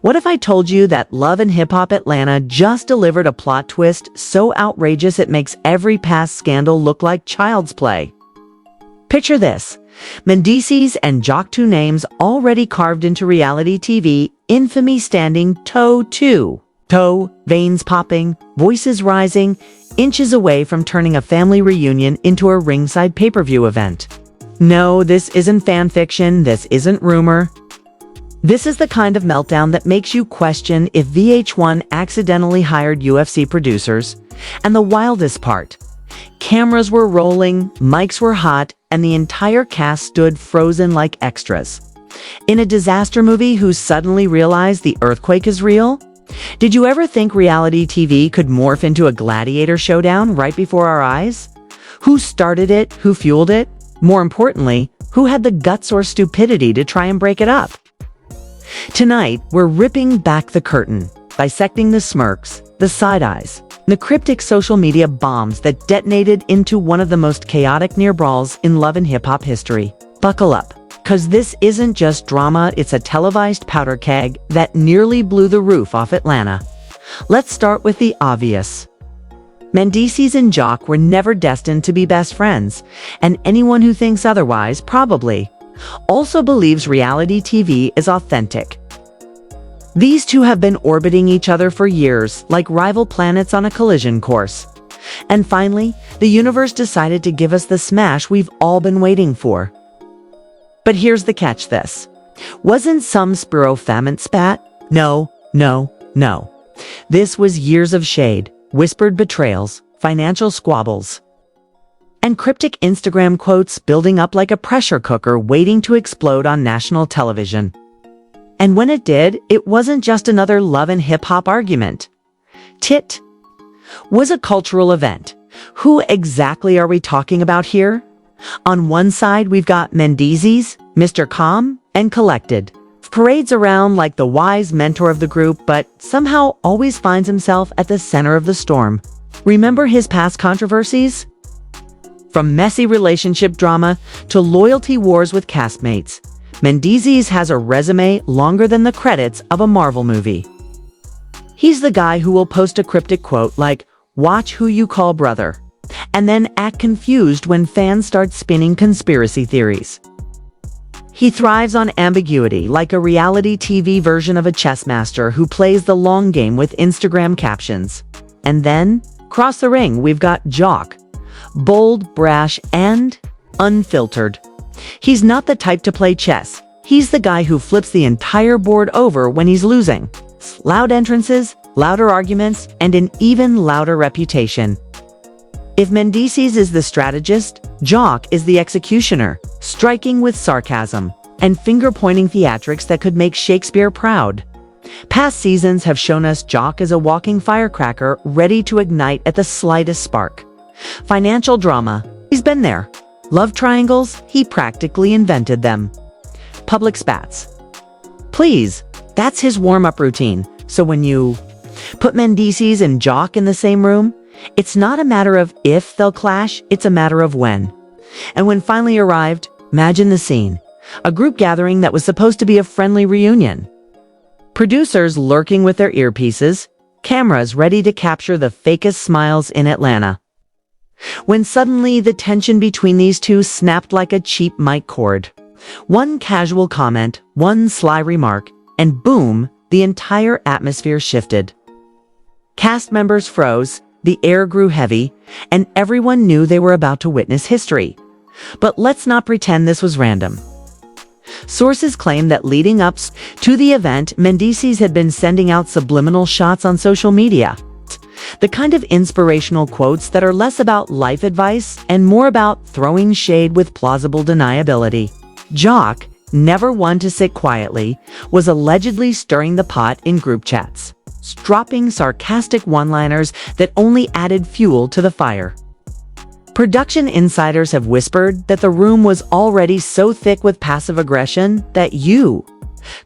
What if I told you that Love and Hip Hop Atlanta just delivered a plot twist so outrageous it makes every past scandal look like child's play? Picture this. Mendeecees and Joc, two names already carved into reality TV, infamy standing toe-to-toe, veins popping, voices rising, inches away from turning a family reunion into a ringside pay-per-view event. No, this isn't fan fiction, this isn't rumor. This is the kind of meltdown that makes you question if VH1 accidentally hired UFC producers. And the wildest part, cameras were rolling, mics were hot, and the entire cast stood frozen like extras. In a disaster movie who suddenly realized the earthquake is real? Did you ever think reality TV could morph into a gladiator showdown right before our eyes? Who started it? Who fueled it? More importantly, who had the guts or stupidity to try and break it up? Tonight, we're ripping back the curtain, dissecting the smirks, the side-eyes, the cryptic social media bombs that detonated into one of the most chaotic near-brawls in love and hip-hop history. Buckle up, cause this isn't just drama, it's a televised powder keg that nearly blew the roof off Atlanta. Let's start with the obvious. Mendeecees and Joc were never destined to be best friends, and anyone who thinks otherwise probably also believes reality TV is authentic. These two have been orbiting each other for years, like rival planets on a collision course. And finally, the universe decided to give us the smash we've all been waiting for. But here's the catch this. Wasn't some Spiro Famine spat? No. This was years of shade, whispered betrayals, financial squabbles, and cryptic Instagram quotes building up like a pressure cooker waiting to explode on national television. And when it did, it wasn't just another love and hip-hop argument. It was a cultural event. Who exactly are we talking about here? On one side, we've got Mendeecees, Mr. Calm and Collected. Parades around like the wise mentor of the group, but somehow always finds himself at the center of the storm. Remember his past controversies? From messy relationship drama to loyalty wars with castmates, Mendeecees has a resume longer than the credits of a Marvel movie. He's the guy who will post a cryptic quote like, "Watch who you call brother," and then act confused when fans start spinning conspiracy theories. He thrives on ambiguity, like a reality TV version of a chess master who plays the long game with Instagram captions. And then, across the ring, we've got Joc. Bold, brash, and unfiltered. He's not the type to play chess. He's the guy who flips the entire board over when he's losing. Loud entrances, louder arguments, and an even louder reputation. If Mendeecees is the strategist, Joc is the executioner, striking with sarcasm and finger-pointing theatrics that could make Shakespeare proud. Past seasons have shown us Joc is a walking firecracker ready to ignite at the slightest spark. Financial drama, he's been there. Love triangles, he practically invented them. Public spats. Please, that's his warm-up routine. So when you put Mendeecees and Joc in the same room, it's not a matter of if they'll clash, it's a matter of when. And when finally arrived, imagine the scene. A group gathering that was supposed to be a friendly reunion. Producers lurking with their earpieces, cameras ready to capture the fakest smiles in Atlanta. When suddenly the tension between these two snapped like a cheap mic cord. One casual comment, one sly remark, and boom, the entire atmosphere shifted. Cast members froze, the air grew heavy, and everyone knew they were about to witness history. But let's not pretend this was random. Sources claim that leading up to the event, Mendeecees had been sending out subliminal shots on social media. The kind of inspirational quotes that are less about life advice and more about throwing shade with plausible deniability. Joc, never one to sit quietly, was allegedly stirring the pot in group chats, dropping sarcastic one-liners that only added fuel to the fire. Production insiders have whispered that the room was already so thick with passive aggression that you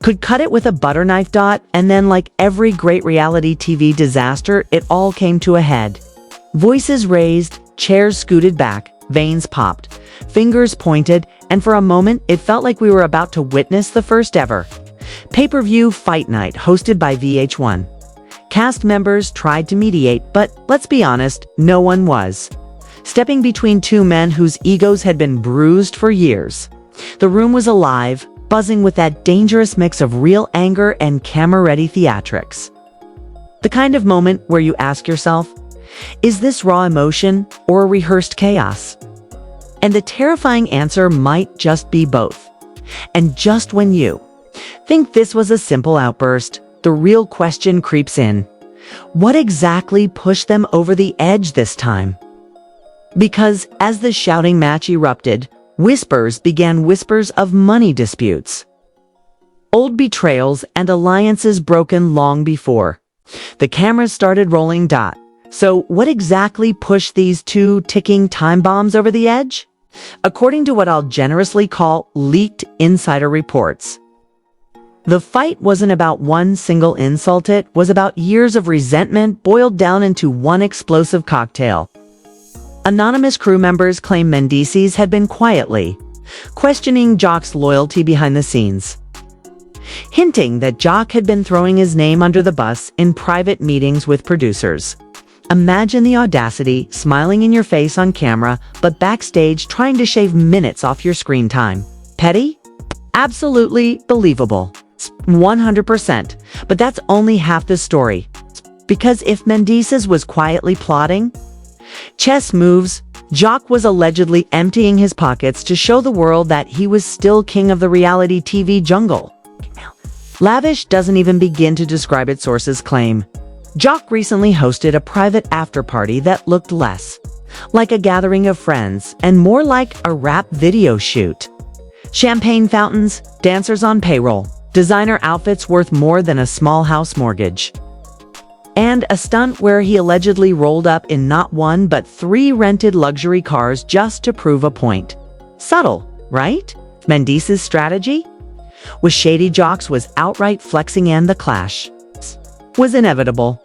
could cut it with a butter knife dot, and then like every great reality TV disaster, it all came to a head. Voices raised, chairs scooted back, veins popped, fingers pointed, and for a moment it felt like we were about to witness the first ever Pay-per-view fight night hosted by VH1. Cast members tried to mediate, but let's be honest, no one was. Stepping between two men whose egos had been bruised for years. The room was alive, buzzing with that dangerous mix of real anger and camera-ready theatrics. The kind of moment where you ask yourself, is this raw emotion or rehearsed chaos? And the terrifying answer might just be both. And just when you think this was a simple outburst, the real question creeps in. What exactly pushed them over the edge this time? Because as the shouting match erupted, whispers of money disputes. Old betrayals and alliances broken long before. The cameras started rolling. So what exactly pushed these two ticking time bombs over the edge? According to what I'll generously call leaked insider reports, the fight wasn't about one single insult, it was about years of resentment boiled down into one explosive cocktail. Anonymous crew members claim Mendeecees had been quietly questioning Joc's loyalty behind the scenes, hinting that Joc had been throwing his name under the bus in private meetings with producers. Imagine the audacity, smiling in your face on camera, but backstage trying to shave minutes off your screen time. Petty? Absolutely believable. 100%. But that's only half the story. Because if Mendeecees was quietly plotting chess moves, Joc was allegedly emptying his pockets to show the world that he was still king of the reality TV jungle. Lavish doesn't even begin to describe it, sources claim. Joc recently hosted a private after-party that looked less like a gathering of friends and more like a rap video shoot. Champagne fountains, dancers on payroll, designer outfits worth more than a small house mortgage. And a stunt where he allegedly rolled up in not one but 3 rented luxury cars just to prove a point. Subtle, right? Mendeecees' strategy? With shady Jocs was outright flexing, and the clash was inevitable.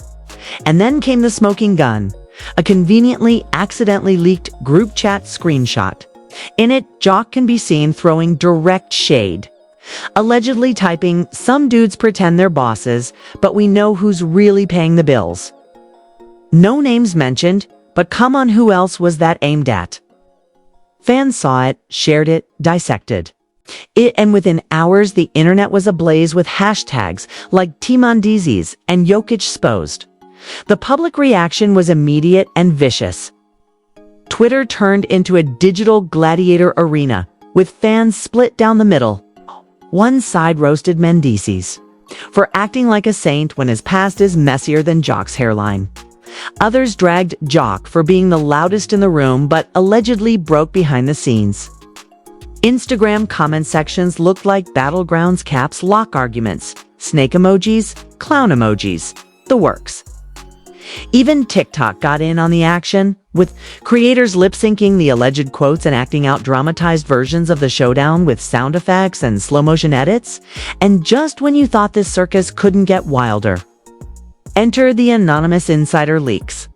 And then came the smoking gun, a conveniently accidentally leaked group chat screenshot. In it, Joc can be seen throwing direct shade, allegedly typing, "Some dudes pretend they're bosses, but we know who's really paying the bills." No names mentioned, but come on, who else was that aimed at? Fans saw it, shared it, dissected it, and within hours the internet was ablaze with hashtags like Team Mendeecees and Jokic Sposed. The public reaction was immediate and vicious. Twitter turned into a digital gladiator arena, with fans split down the middle. One side roasted Mendeecees for acting like a saint when his past is messier than Joc's hairline. Others dragged Joc for being the loudest in the room but allegedly broke behind the scenes. Instagram comment sections looked like battlegrounds, caps lock arguments, snake emojis, clown emojis, the works. Even TikTok got in on the action, with creators lip-syncing the alleged quotes and acting out dramatized versions of the showdown with sound effects and slow-motion edits. And just when you thought this circus couldn't get wilder, enter the anonymous insider leaks.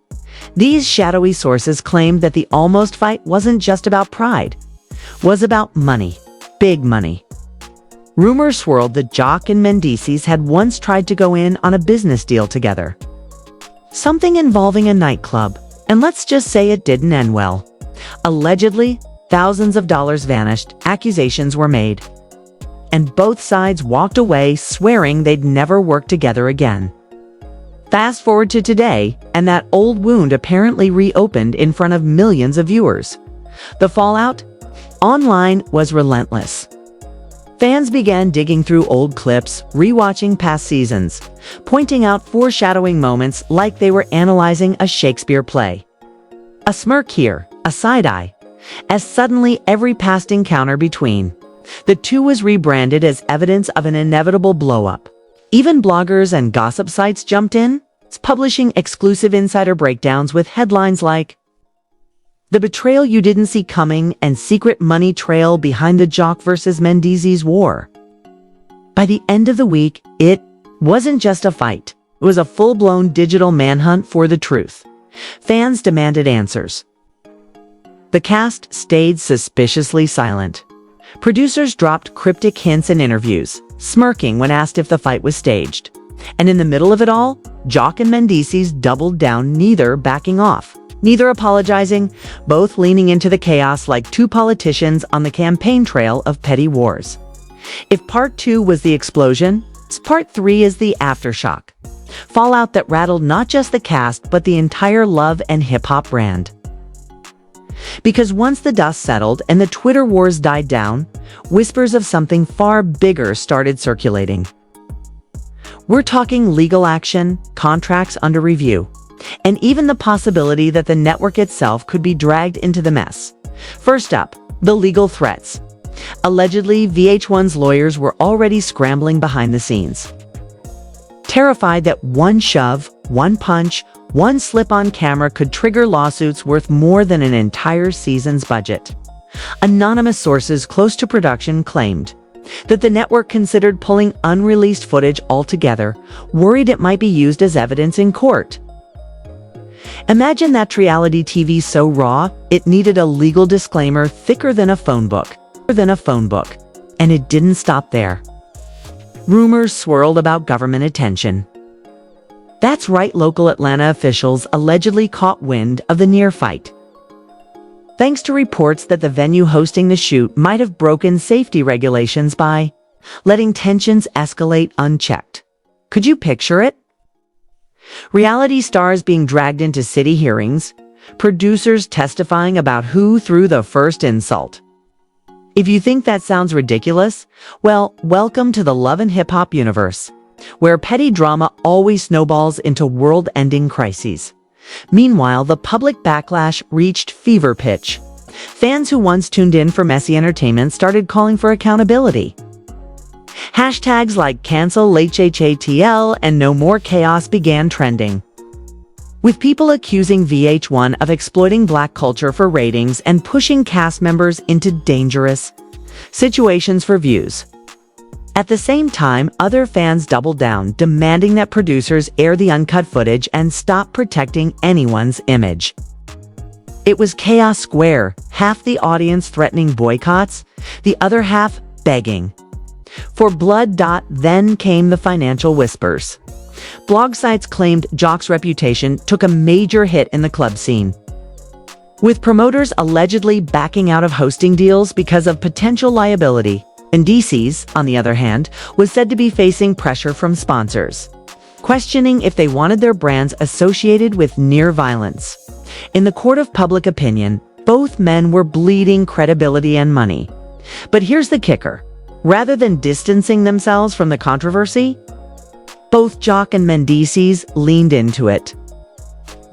These shadowy sources claimed that the almost fight wasn't just about pride, was about money, big money. Rumors swirled that Joc and Mendeecees had once tried to go in on a business deal together. Something involving a nightclub, and let's just say it didn't end well. Allegedly, thousands of dollars vanished, accusations were made, and both sides walked away swearing they'd never work together again. Fast forward to today, and that old wound apparently reopened in front of millions of viewers. The fallout online was relentless. Fans began digging through old clips, rewatching past seasons, pointing out foreshadowing moments like they were analyzing a Shakespeare play. A smirk here, a side-eye, as suddenly every past encounter between the two was rebranded as evidence of an inevitable blow-up. Even bloggers and gossip sites jumped in, publishing exclusive insider breakdowns with headlines like, "The betrayal you didn't see coming and secret money trail behind the Joc versus Mendeecees war." By the end of the week, it wasn't just a fight. It was a full-blown digital manhunt for the truth. Fans demanded answers. The cast stayed suspiciously silent. Producers dropped cryptic hints in interviews, smirking when asked if the fight was staged. And in the middle of it all, Joc and Mendeecees doubled down, neither backing off, neither apologizing, both leaning into the chaos like two politicians on the campaign trail of petty wars. If part 2 was the explosion, part 3 is the aftershock. Fallout that rattled not just the cast, but the entire love and hip-hop brand. Because once the dust settled and the Twitter wars died down, whispers of something far bigger started circulating. We're talking legal action, contracts under review, and even the possibility that the network itself could be dragged into the mess. First up, the legal threats. Allegedly, VH1's lawyers were already scrambling behind the scenes, terrified that one shove, one punch, one slip on camera could trigger lawsuits worth more than an entire season's budget. Anonymous sources close to production claimed that the network considered pulling unreleased footage altogether, worried it might be used as evidence in court. Imagine that reality TV so raw, it needed a legal disclaimer thicker than a phone book. And it didn't stop there. Rumors swirled about government attention. That's right, local Atlanta officials allegedly caught wind of the near fight, thanks to reports that the venue hosting the shoot might have broken safety regulations by letting tensions escalate unchecked. Could you picture it? Reality stars being dragged into city hearings, producers testifying about who threw the first insult. If you think that sounds ridiculous, well, welcome to the love and hip-hop universe, where petty drama always snowballs into world-ending crises. Meanwhile, the public backlash reached fever pitch. Fans who once tuned in for messy entertainment started calling for accountability. Hashtags like cancel HHATL and no more chaos began trending, with people accusing VH1 of exploiting Black culture for ratings and pushing cast members into dangerous situations for views. At the same time, other fans doubled down, demanding that producers air the uncut footage and stop protecting anyone's image. It was chaos square, half the audience threatening boycotts, the other half begging for blood. Then came the financial whispers. Blog sites claimed Joc's reputation took a major hit in the club scene, with promoters allegedly backing out of hosting deals because of potential liability. Mendeecees, on the other hand, was said to be facing pressure from sponsors, questioning if they wanted their brands associated with near violence. In the court of public opinion, both men were bleeding credibility and money. But here's the kicker. Rather than distancing themselves from the controversy, both Joc and Mendeecees leaned into it.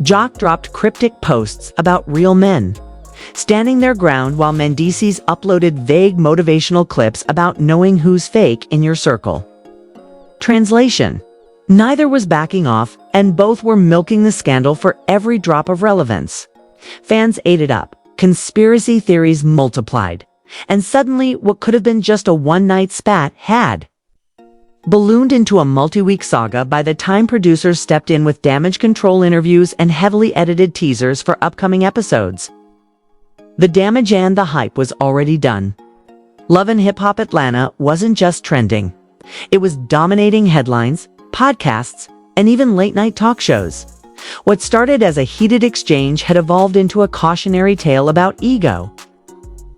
Joc dropped cryptic posts about real men, standing their ground, while Mendeecees uploaded vague motivational clips about knowing who's fake in your circle. Translation: neither was backing off, and both were milking the scandal for every drop of relevance. Fans ate it up, conspiracy theories multiplied, and suddenly what could have been just a one-night spat had ballooned into a multi-week saga by the time producers stepped in with damage control interviews and heavily edited teasers for upcoming episodes. The damage and the hype was already done. Love and Hip Hop Atlanta wasn't just trending. It was dominating headlines, podcasts, and even late-night talk shows. What started as a heated exchange had evolved into a cautionary tale about ego,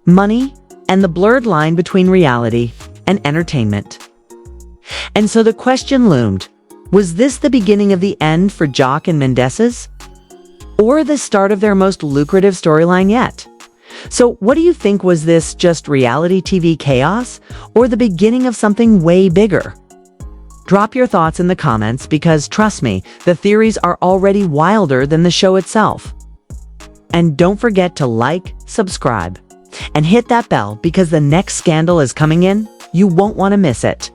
money, and the blurred line between reality and entertainment. And so the question loomed, was this the beginning of the end for Joc and Mendeecees? Or the start of their most lucrative storyline yet? So what do you think? Was this just reality TV chaos, or the beginning of something way bigger? Drop your thoughts in the comments, because trust me, the theories are already wilder than the show itself. And don't forget to like, subscribe, and hit that bell, because the next scandal is coming in. You won't want to miss it.